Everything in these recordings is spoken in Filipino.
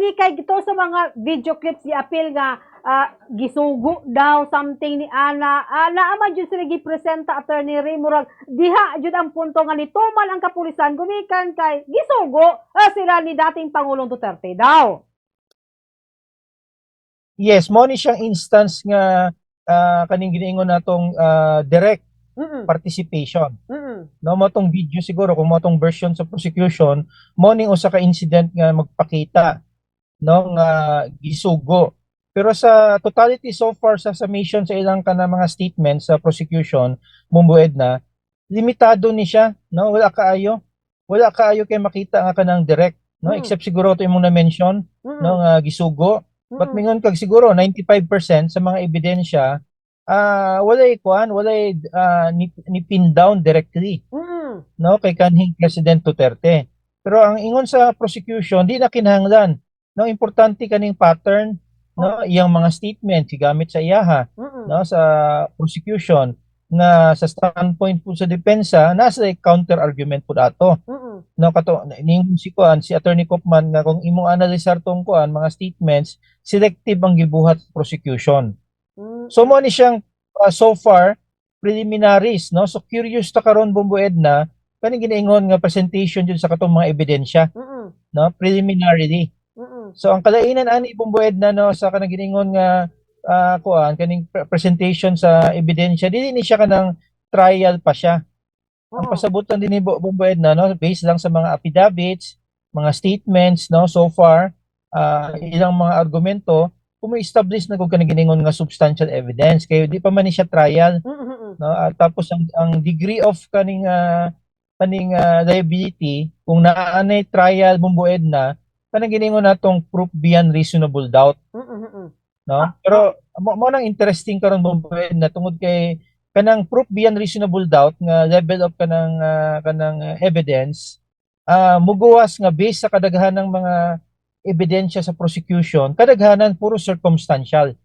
ni kay gito sa mga video clips i-appeal nga gisugo daw something ni Ana. Naama jud sila gipresenta attorney Ray murag diha jud ang punto nga nituman ang kapulisan gumikan kay gisugo sila ni dating Pangulong Duterte daw. Yes, mo ni siyang instance nga kaning giniingon natong direct participation. No mo tong video siguro kung mo tong version sa prosecution mo ning usa ka incident nga magpakita no nga gisugo. Pero sa totality so far sa summation sa ilang kana mga statements sa prosecution mumbued na limitado ni siya no wala kaayo kay makita nga kanang direct no except siguro to imong na mention no nga gisugo. But mingon kag siguro 95% sa mga ebidensya walay ni pin down directly no kay kanhing President Duterte. Pero ang ingon sa prosecution di na kinahanglan no importante kaning pattern no iyang mga statement gigamit sa iyaha no sa prosecution nga sa standpoint po sa depensa nasa counter argument po dato no kato ning si Attorney Kopman nga kung imong analisar tong mga statements selective ang gibuhat prosecution. So mo ni siyang so far preliminaries no so curious ta karon Bombo Edna kani ginaingon nga presentation jud sa katong mga ebidensya no preliminarily. So ang kalainan ani Bombo Edna no sa kanang ginaingon nga kaning presentation sa ebidensya dili ni siya kanang trial pa siya. Ang pasabutan din ni Bombo Edna no based lang sa mga affidavits, mga statements no so far ilang mga argumento establish na kung kanang giningon nga substantial evidence kay di pa man ni siya trial no tapos ang degree of kaning liability kung naanay trial Bombo Edna kanang giningon natong proof beyond reasonable doubt no pero mo nang interesting karon Bombo Edna tungod kay kanang proof beyond reasonable doubt nga level of kanang evidence muguwas nga based sa kadaghanang mga ebidensya sa prosecution kadaghanan puro circumstantial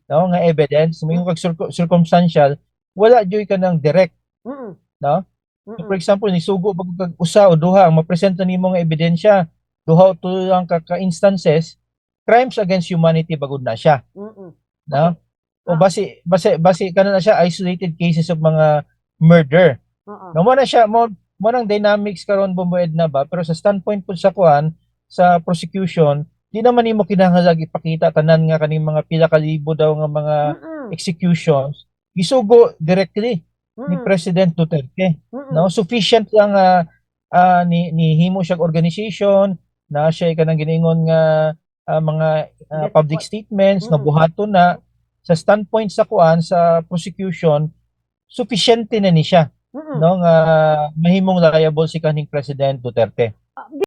no nga evidence mo yung circumstantial wala joy kanang direct no so, for example ni sugo pag usa o duha ang mapresenta nimo nga ebidensya duha o tulang ka instances crimes against humanity bagud na siya no o base kana na siya isolated cases of mga murder no mo na siya mo nang dynamics karon Bombo Edna ba pero sa standpoint po sa sa prosecution di naman nimo kinahanglan ipakita tanan nga kaning mga pila ka libo daw nga mga executions gisugo directly ni President Duterte no sufficient lang ni himo siya organization na siya kanang giningon nga mga public statements nga buhaton na sa standpoint sa sa prosecution sufficient na ni siya no nga mahimong liable si kaning President Duterte.